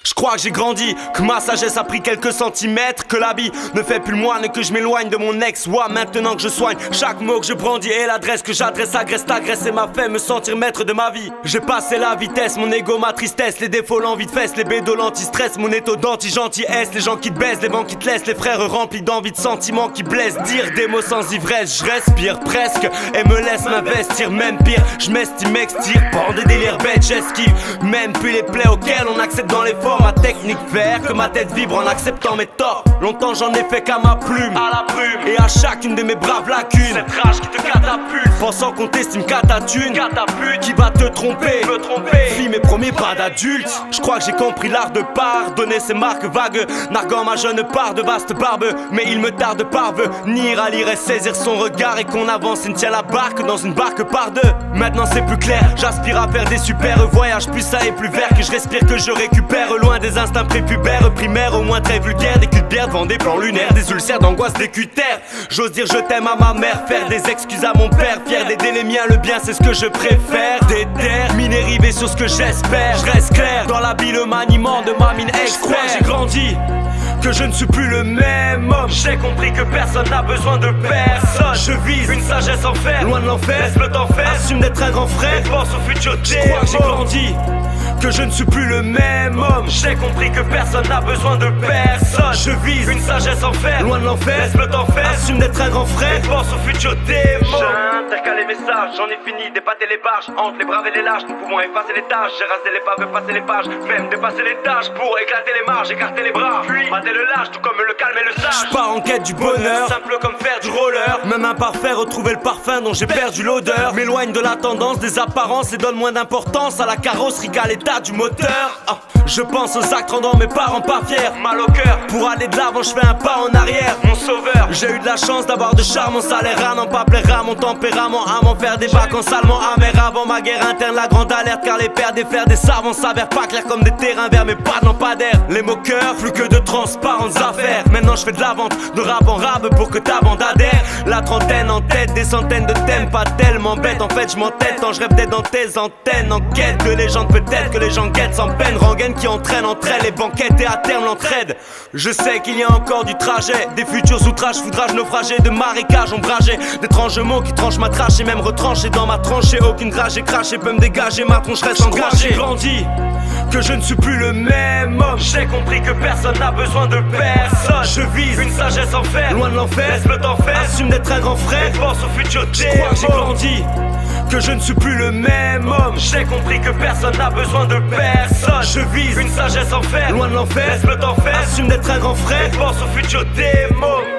Je crois que j'ai grandi, que ma sagesse a pris quelques centimètres, que l'habit ne fait plus le moine, que je m'éloigne de mon ex. Ouais, maintenant que je soigne chaque mot que je brandis et l'adresse que j'adresse agresse t'agresse et m'a fait me sentir maître de ma vie. J'ai passé la vitesse, mon ego, ma tristesse, les défauts, l'envie de fesse, les bédos, l'anti-stress, mon étau d'anti-gentil-S, les gens qui te baissent, les vents qui te laissent, les frères remplis d'envie, de sentiments qui blessent. Dire des mots sans ivresse, je respire presque et me laisse m'investir, même pire, je m'estime m'extire, par des délires bêtes, j'esquive, même plus les plaies auxquelles on accède dans l'effort. Ma technique faire que ma tête vibre en acceptant mes torts. Longtemps j'en ai fait qu'à ma plume, à la brume, et à chacune de mes braves lacunes. Cette rage qui te catapulte, pensant qu'on t'estime qu'à ta thune. Catapulte, qui va te tromper, me tromper. Fis mes premiers pas d'adulte. Je crois que j'ai compris l'art de pardonner ces marques vagues, narguant ma jeune part de vaste barbe. Mais il me tarde parvenir à lire et saisir son regard, et qu'on avance et ne tient la barque dans une barque par deux. Maintenant c'est plus clair, j'aspire à faire des super voyages plus sains et plus verts, que je respire, que je récupère loin des instincts prépubères, primaires au moins très vulgaires, des culs de bière devant des plans lunaires, des ulcères d'angoisse, des cutères. J'ose dire je t'aime à ma mère, faire des excuses à mon père, fier d'aider les miens, le bien c'est ce que je préfère. Des terres, miner rivé sur ce que j'espère, je reste clair dans l'habit, le maniement de ma mine expert. Je crois que j'ai grandi, que je ne suis plus le même homme. J'ai compris que personne n'a besoin de personne. Je vise une sagesse en fer, loin de l'enfer, laisse le temps faire, assume d'être un grand frère, pense au futur. Je crois que j'ai grandi, que je ne suis plus le même homme. J'ai compris que personne n'a besoin de personne. Je vise une sagesse en fer, loin de l'enfer, laisse le temps faire, assume d'être un grand frère, pense au futur démon. J'intercale les messages, j'en ai fini d'épater les barges. Entre les braves et les lâches, nous pouvons effacer les tâches. J'ai rasé les pavés, passé les pages, même dépasser les tâches pour éclater les marges, écarter les bras, puis mater le lâche, tout comme le calme et le sage. J'pars en quête du bonheur, simple comme faire du roller. Même imparfait, retrouver le parfum dont j'ai perdu l'odeur. M'éloigne de la tendance des apparences et donne moins d'importance à la carrosserie qu'à l'état du moteur. Je pense aux actes rendant mes parents pas fiers, mal au cœur. Pour aller de l'avant, je fais un pas en arrière. Mon sauveur, j'ai eu de la chance d'avoir de charme. Mon salaire à n'en pas plaire à mon tempérament, à m'en faire des vacances salement amères. Avant ma guerre interne, la grande alerte, car les pères des fers des savants s'avèrent pas clairs comme des terrains verts, mais pas de lampadaires. Les moqueurs, plus que de transparentes affaires. Maintenant je fais de la vente, de rap en rap pour que ta bande adhère. La trentaine en tête, des centaines de thèmes, pas tellement bête. En fait je m'entête quand je rêve d'être dans tes antennes. En quête de légende, peut-être que les gens guettent sans peine. Rengaine qui entraîne entre elles les banquettes et à terme l'entraide. Je sais qu'il y a encore du trajet, des futurs outrages, foudrages, naufragés, de marécages ombragés, d'étranges mots qui tranchent ma trache et même retranchés dans ma tranchée. Aucune rage, j'ai craché, peut me dégager, ma tronche reste engagée. J'ai grandi, que je ne suis plus le même homme. J'ai compris que personne n'a besoin de personne. Je vise une sagesse en fer, loin de l'enfer, laisse le temps faire, assume d'être un grand frère, pense au futur démon. Je crois que j'ai grandi, que je ne suis plus le même homme. J'ai compris que personne n'a besoin de personne. Je vise une sagesse en fer, loin de l'enfer, laisse le temps faire, assume d'être un grand frère, pense au futur démon.